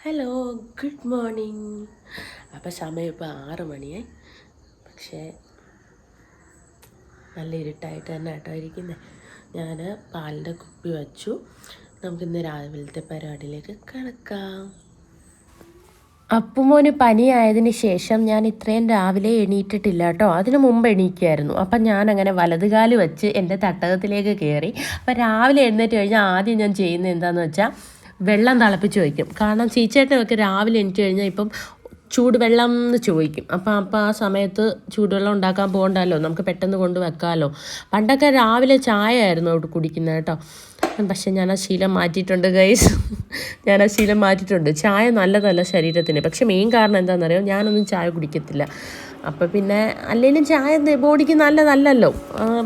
Hello, good morning. അപ്പോൾ സമയം ഇപ്പോൾ 6 മണിയായി. പക്ഷേ നല്ല ഇരുട്ടായിട്ട് തന്നെ കേട്ടോ ഇരിക്കുന്നത്. ഞാൻ പാലിൻ്റെ കുപ്പി വച്ചു. നമുക്കിന്ന് രാവിലത്തെ പരിപാടിയിലേക്ക് കിടക്കാം. അപ്പുമോന് പനിയായതിന് ശേഷം ഞാൻ ഇത്രയും രാവിലെ എണീറ്റിട്ടില്ല കേട്ടോ. അതിന് മുമ്പ് എണീക്കുമായിരുന്നു. അപ്പം ഞാനങ്ങനെ വലതുകാല് വെച്ച് എൻ്റെ തട്ടകത്തിലേക്ക് കയറി. അപ്പം രാവിലെ എഴുന്നേറ്റ് കഴിഞ്ഞാൽ ആദ്യം ഞാൻ ചെയ്യുന്നത് എന്താണെന്ന് വെച്ചാൽ വെള്ളം തിളപ്പിച്ച് വയ്ക്കും. കാരണം ചീച്ചേട്ടനൊക്കെ രാവിലെ എണീറ്റ് കഴിഞ്ഞാൽ ഇപ്പം ചൂടുവെള്ളം എന്ന് ചോദിക്കും. അപ്പം ആ സമയത്ത് ചൂടുവെള്ളം ഉണ്ടാക്കാൻ പോകണ്ടല്ലോ, നമുക്ക് പെട്ടെന്ന് കൊണ്ട് വെക്കാമല്ലോ. പണ്ടൊക്കെ രാവിലെ ചായ ആയിരുന്നു അവിടെ കുടിക്കുന്നത് കേട്ടോ. പക്ഷെ ഞാൻ ആ ശീലം മാറ്റിയിട്ടുണ്ട് ഗൈസ്. ഞാൻ ആ ശീലം മാറ്റിയിട്ടുണ്ട്. ചായ നല്ലതല്ല ശരീരത്തിന്. പക്ഷെ മെയിൻ കാരണം എന്താണെന്നറിയോ, ഞാനൊന്നും ചായ കുടിക്കത്തില്ല. അപ്പം പിന്നെ അല്ലെങ്കിലും ചായ ബോഡിക്ക് നല്ലതല്ലല്ലോ.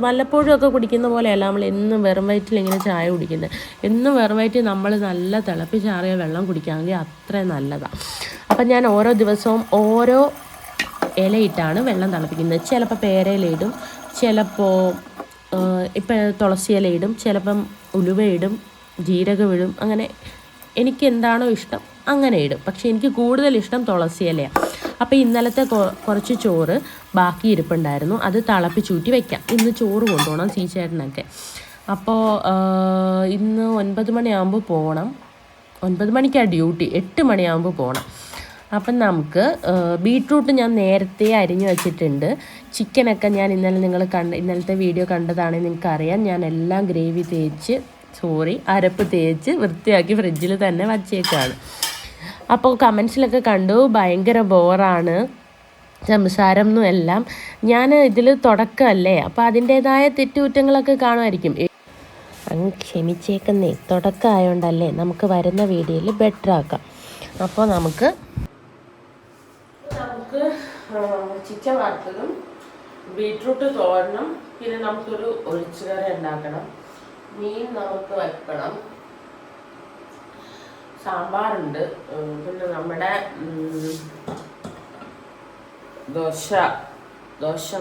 വല്ലപ്പോഴും ഒക്കെ കുടിക്കുന്ന പോലെയല്ല നമ്മൾ എന്നും വെറും വയറ്റിൽ ഇങ്ങനെ ചായ കുടിക്കുന്നത്. എന്നും വെറും വയറ്റിൽ നമ്മൾ നല്ല തിളപ്പിച്ചാറിയ വെള്ളം കുടിക്കുകയാണെങ്കിൽ അത്രയും നല്ലതാണ്. അപ്പം ഞാൻ ഓരോ ദിവസവും ഓരോ ഇലയിട്ടാണ് വെള്ളം തിളപ്പിക്കുന്നത്. ചിലപ്പോൾ പേരയിലയിടും, ചിലപ്പോൾ ഇപ്പം തുളസി ഇലയിടും, ചിലപ്പം ഉലുവയിടും, ജീരകമിടും. അങ്ങനെ എനിക്ക് എന്താണോ ഇഷ്ടം അങ്ങനെ ഇടും. പക്ഷേ എനിക്ക് കൂടുതൽ ഇഷ്ടം തുളസി ഇലയാണ്. അപ്പോൾ ഇന്നലത്തെ കുറച്ച് ചോറ് ബാക്കി ഇരിപ്പുണ്ടായിരുന്നു. അത് തിളപ്പിച്ചൂറ്റി വയ്ക്കാം. ഇന്ന് ചോറ് കൊണ്ടുപോകണം ചീച്ചേട്ടനൊക്കെ. അപ്പോൾ ഇന്ന് 9 മണിയാകുമ്പോൾ പോകണം. 9 മണിക്കാണ് ഡ്യൂട്ടി. 8 മണിയാകുമ്പോൾ പോകണം. അപ്പം നമുക്ക് ബീട്രൂട്ട് ഞാൻ നേരത്തെ അരിഞ്ഞു വെച്ചിട്ടുണ്ട്. ചിക്കനൊക്കെ ഞാൻ ഇന്നലത്തെ വീഡിയോ കണ്ടതാണെങ്കിൽ നിങ്ങൾക്കറിയാം. ഞാൻ എല്ലാം അരപ്പ് തേച്ച് വൃത്തിയാക്കി ഫ്രിഡ്ജിൽ തന്നെ വച്ചേക്കാണ്. അപ്പോൾ കമൻസിലൊക്കെ കണ്ടു ഭയങ്കര ബോറാണ് സംസാരം എന്നും എല്ലാം. ഞാൻ ഇതിൽ തുടക്കമല്ലേ, അപ്പോൾ അതിൻ്റേതായ തെറ്റുകുറ്റങ്ങളൊക്കെ കാണുമായിരിക്കും. അങ്ങ് ക്ഷമിച്ചേക്കുന്നേ, തുടക്കമായോണ്ടല്ലേ. നമുക്ക് വരുന്ന വീഡിയോയിൽ ബെറ്റർ ആക്കാം. അപ്പോൾ നമുക്ക് ചിക്കൻ വറുത്തതും ബീട്രൂട്ട് തോരനും, പിന്നെ നമുക്കൊരു ഒഴിച്ചുകറി ഉണ്ടാക്കണം. മീൻ നമുക്ക് വെക്കണം. സാമ്പാറുണ്ട്. പിന്നെ നമ്മുടെ ദോശ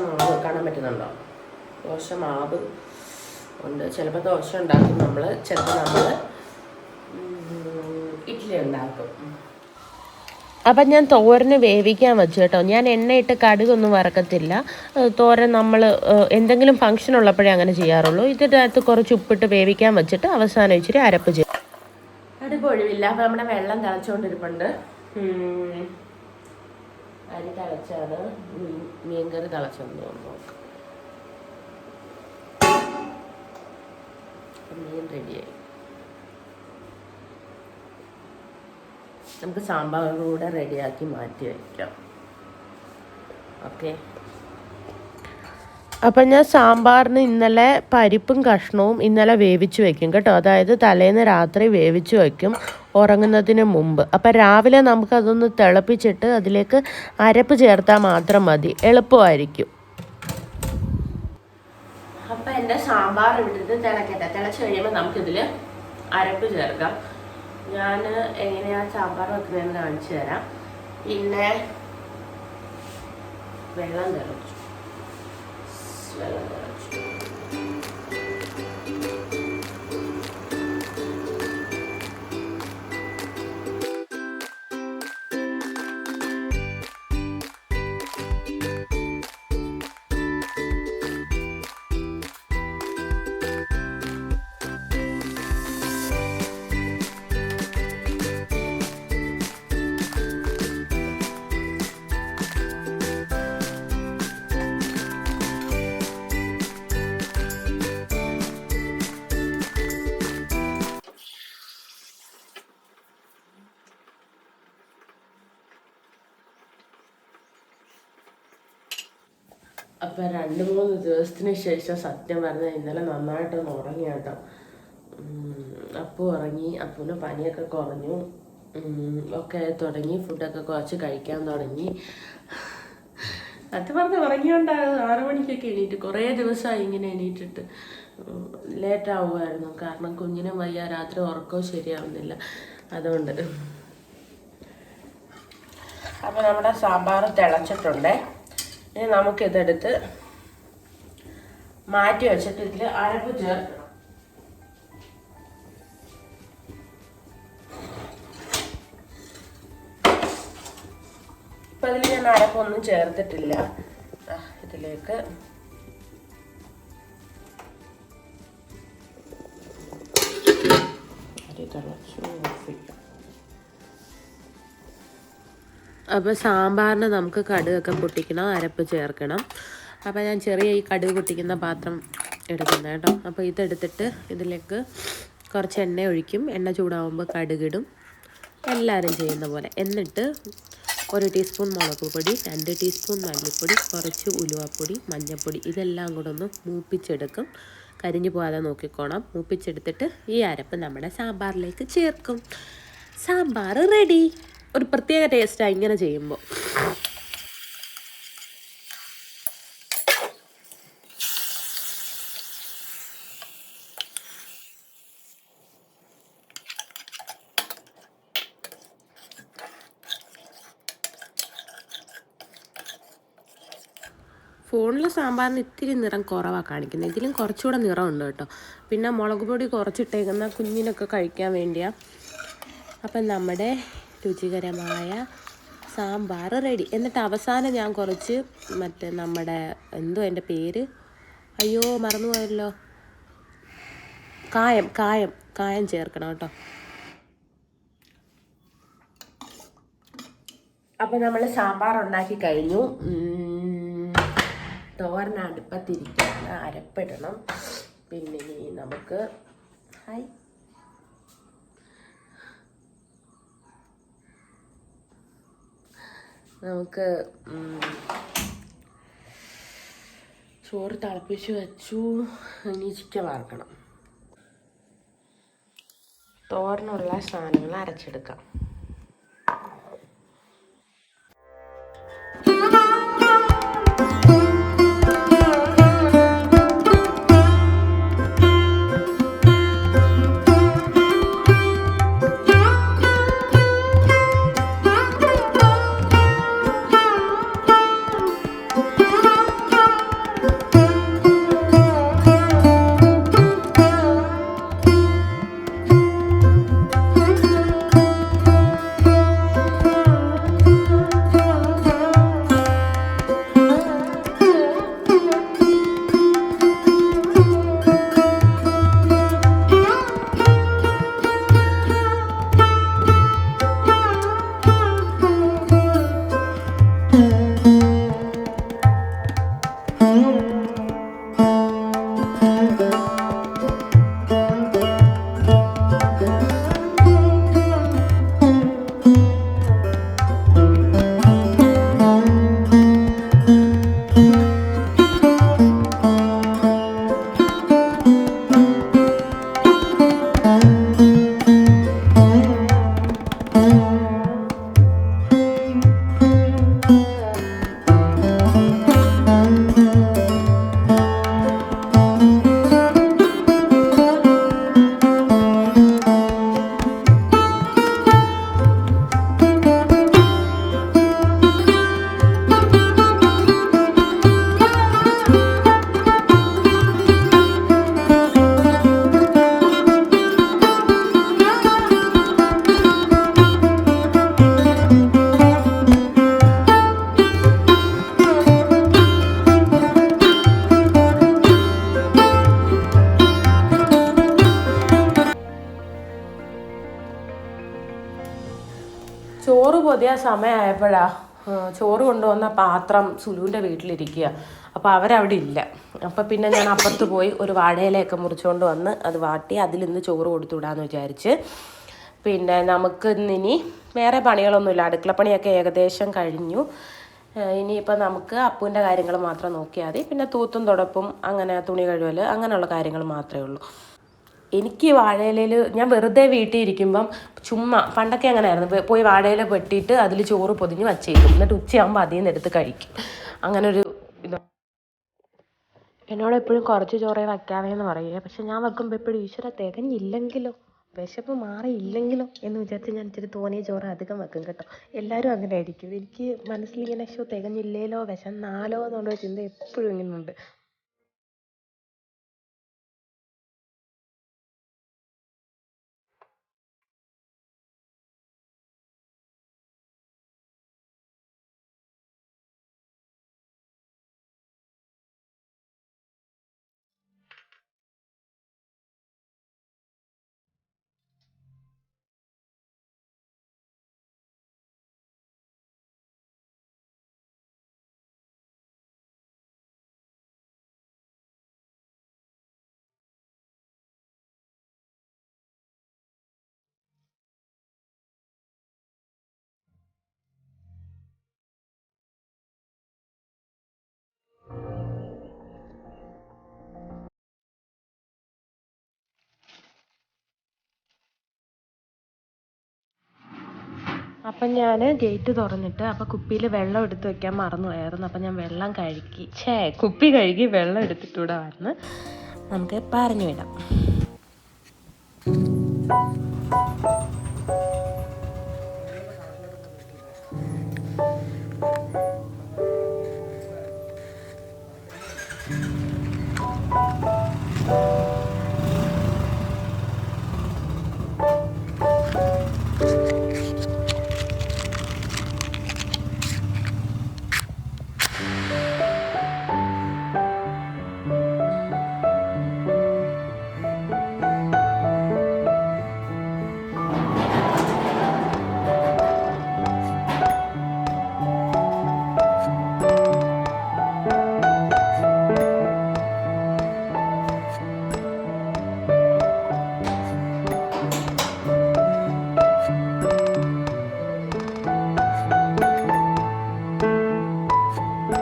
മാവ് കാണാൻ പറ്റുന്നുണ്ടോ? ദോശ മാവ് ഉണ്ട്. ചിലപ്പോൾ ദോശ ഉണ്ടാക്കും നമ്മൾ, ചിലപ്പോൾ നമ്മൾ ഇഡ്ഡലി ഉണ്ടാക്കും. അപ്പം ഞാൻ തോരന് വേവിക്കാൻ വെച്ചു കേട്ടോ. ഞാൻ എണ്ണയിട്ട് കടുകൊന്നും വറക്കത്തില്ല. തോരൻ നമ്മൾ എന്തെങ്കിലും ഫംഗ്ഷൻ ഉള്ളപ്പോഴേ അങ്ങനെ ചെയ്യാറുള്ളൂ. ഇതിൻ്റെ അകത്ത് കുറച്ച് ഉപ്പിട്ട് വേവിക്കാൻ വെച്ചിട്ട് അവസാനം ഇച്ചിരി അരപ്പ് ചെയ്യും. അടുപ്പ് ഒഴിവില്ല. അപ്പം നമ്മുടെ വെള്ളം തിളച്ചുകൊണ്ടിരിപ്പുണ്ട്. അരി തിളച്ചാണ്, മീൻകറി തിളച്ചെന്ന് തോന്നുന്നു. മീൻ റെഡിയായി. നമുക്ക് സാമ്പാറും കൂടെ റെഡിയാക്കി മാറ്റി വയ്ക്കാം. ഓക്കെ. അപ്പം ഞാൻ സാമ്പാറിന് ഇന്നലെ പരിപ്പും കഷ്ണവും ഇന്നലെ വേവിച്ച് വയ്ക്കും കേട്ടോ. അതായത് തലേന്ന് രാത്രി വേവിച്ച് വയ്ക്കും ഉറങ്ങുന്നതിന് മുമ്പ്. അപ്പം രാവിലെ നമുക്കതൊന്ന് തിളപ്പിച്ചിട്ട് അതിലേക്ക് അരപ്പ് ചേർത്താൽ മാത്രം മതി, എളുപ്പമായിരിക്കും. അപ്പം എൻ്റെ സാമ്പാർ ഇവിടുത്തെ തിളക്കട്ടെ. തിളച്ച് കഴിയുമ്പോൾ നമുക്കിതിൽ അരപ്പ് ചേർക്കാം. ഞാൻ എങ്ങനെയാണ് സാമ്പാർ വെക്കുന്നതെന്ന് കാണിച്ചു തരാം. പിന്നെ വെള്ളം തിളച്ചു. അപ്പം 2-3 ദിവസത്തിന് ശേഷം സത്യം പറഞ്ഞാൽ ഇന്നലെ നന്നായിട്ടൊന്ന് ഉറങ്ങി കേട്ടോ. അപ്പു ഉറങ്ങി. അപ്പുവിന് പനിയൊക്കെ കുറഞ്ഞു ഒക്കെ തുടങ്ങി. ഫുഡൊക്കെ കുറച്ച് കഴിക്കാൻ തുടങ്ങി. സത്യം പറഞ്ഞാൽ ഉറങ്ങിയോണ്ടാണ് 6 മണിക്കൊക്കെ എണീറ്റ്. കുറേ ദിവസമായി ഇങ്ങനെ എണീറ്റിട്ട്. ലേറ്റാവുമായിരുന്നു. കാരണം കുഞ്ഞിനും വയ്യ, രാത്രി ഉറക്കവും ശരിയാവുന്നില്ല. അതുകൊണ്ട് അപ്പോൾ നമ്മുടെ സാമ്പാർ തിളച്ചിട്ടുണ്ടേ. ഇനി നമുക്കിതെടുത്ത് മാറ്റി വെച്ചിട്ട് ഇതിൽ അരപ്പ് ചേർക്കണം. ഇപ്പം അതിൽ ഞാൻ അരപ്പൊന്നും ചേർത്തിട്ടില്ല. ഇതിലേക്ക് അപ്പോൾ സാമ്പാറിന് നമുക്ക് കടുകൊക്കെ പൊട്ടിക്കണം, അരപ്പ് ചേർക്കണം. അപ്പോൾ ഞാൻ ചെറിയ ഈ കടുക് പൊട്ടിക്കുന്ന പാത്രം എടുക്കുന്നത് കേട്ടോ. അപ്പോൾ ഇതെടുത്തിട്ട് ഇതിലേക്ക് കുറച്ച് എണ്ണ ഒഴിക്കും. എണ്ണ ചൂടാവുമ്പോൾ കടുകിടും, എല്ലാവരും ചെയ്യുന്ന പോലെ. എന്നിട്ട് 1 ടീസ്പൂൺ മുളക് പൊടി, 2 ടീസ്പൂൺ മല്ലിപ്പൊടി, കുറച്ച് ഉലുവാപ്പൊടി, മഞ്ഞൾപ്പൊടി, ഇതെല്ലാം കൂടെ ഒന്ന് മൂപ്പിച്ചെടുക്കും. കരിഞ്ഞു പോകാതെ നോക്കിക്കോണം. മൂപ്പിച്ചെടുത്തിട്ട് ഈ അരപ്പ് നമ്മുടെ സാമ്പാറിലേക്ക് ചേർക്കും. സാമ്പാർ റെഡി. ഒരു പ്രത്യേക ടേസ്റ്റാണ് ഇങ്ങനെ ചെയ്യുമ്പോൾ. ഫോണിൽ സാമ്പാറിന് ഇത്തിരി നിറം കുറവാണ് കാണിക്കുന്നത്. ഇതിലും കുറച്ചുകൂടെ നിറമുണ്ട് കേട്ടോ. പിന്നെ മുളക് പൊടി കുറച്ചിട്ടേക്കുന്ന കുഞ്ഞിനൊക്കെ കഴിക്കാൻ വേണ്ടിയാണ്. അപ്പം നമ്മുടെ രുചികരമായ സാമ്പാർ റെഡി. എന്നിട്ട് അവസാനം ഞാൻ കുറച്ച് നമ്മുടെ എൻ്റെ പേര് മറന്നുപോയല്ലോ, കായം ചേർക്കണം കേട്ടോ. അപ്പം നമ്മൾ സാമ്പാർ ഉണ്ടാക്കി കഴിഞ്ഞു. തോരൻ അടുപ്പത്തിരിക്കുകയാണ്. അരപ്പിടണം. പിന്നെ നമുക്ക് ചോറ് തിളപ്പിച്ച് വെച്ചു. ഇനി ചിക്കൻ വറക്കണം. തോരനുള്ള സാധനങ്ങൾ അരച്ചെടുക്കാം. ചോറ് പൊതിയ സമയമായപ്പോഴാണ് ചോറ് കൊണ്ടുവന്ന പാത്രം സുലുവിൻ്റെ വീട്ടിലിരിക്കുക. അപ്പോൾ അവരവിടെ ഇല്ല. അപ്പോൾ പിന്നെ ഞാൻ അപ്പുറത്ത് പോയി ഒരു വാഴയിലയൊക്കെ മുറിച്ചുകൊണ്ട് വന്ന് അത് വാട്ടി അതിലിന്ന് ചോറ് കൊടുത്തു വിടാമെന്ന് വിചാരിച്ച്. പിന്നെ നമുക്ക് ഇന്നിനി വേറെ പണികളൊന്നുമില്ല. അടുക്കളപ്പണിയൊക്കെ ഏകദേശം കഴിഞ്ഞു. ഇനിയിപ്പോൾ നമുക്ക് അപ്പൂൻ്റെ കാര്യങ്ങൾ മാത്രം നോക്കിയാൽ മതി. പിന്നെ തൂത്തും തുടപ്പും അങ്ങനെ തുണി കഴുകൽ അങ്ങനെയുള്ള കാര്യങ്ങൾ മാത്രമേ ഉള്ളൂ. എനിക്ക് വാഴയിലയിൽ ഞാൻ വെറുതെ വീട്ടിൽ ഇരിക്കുമ്പം ചുമ്മാ പണ്ടൊക്കെ അങ്ങനെ ആയിരുന്നു, പോയി വാഴയില വെട്ടിയിട്ട് അതിൽ ചോറ് പൊതിഞ്ഞ് വച്ചേക്കും. എന്നിട്ട് ഉച്ചയാകുമ്പോൾ അതിൽ നിന്ന് എടുത്ത് കഴിക്കും. അങ്ങനൊരു ഇത് എന്നോട് എപ്പോഴും കുറച്ച് ചോറേ വയ്ക്കാവേന്ന് പറയുക. പക്ഷെ ഞാൻ വെക്കുമ്പോൾ എപ്പോഴും ഈശ്വര തികഞ്ഞില്ലെങ്കിലോ, വിശപ്പ് മാറിയില്ലെങ്കിലോ എന്ന് വിചാരിച്ച് ഞാൻ ഇച്ചിരി തോന്നിയ ചോറ് അധികം വെക്കും കേട്ടോ. എല്ലാവരും അങ്ങനെ ആയിരിക്കും. എനിക്ക് മനസ്സിലിങ്ങനെ തികഞ്ഞില്ലേലോ വിശന്നാലോ എന്നുള്ള ചിന്ത എപ്പോഴും ഇങ്ങനെ ഉണ്ട്. അപ്പം ഞാൻ ഗേറ്റ് തുറന്നിട്ട് അപ്പോൾ കുപ്പിയിൽ വെള്ളം എടുത്ത് വെക്കാൻ മറന്നുപോയായിരുന്നു. അപ്പം ഞാൻ വെള്ളം കുപ്പി കഴുകി വെള്ളം എടുത്തിട്ടൂടെ വന്ന് നമുക്ക് പറഞ്ഞു വിടാം.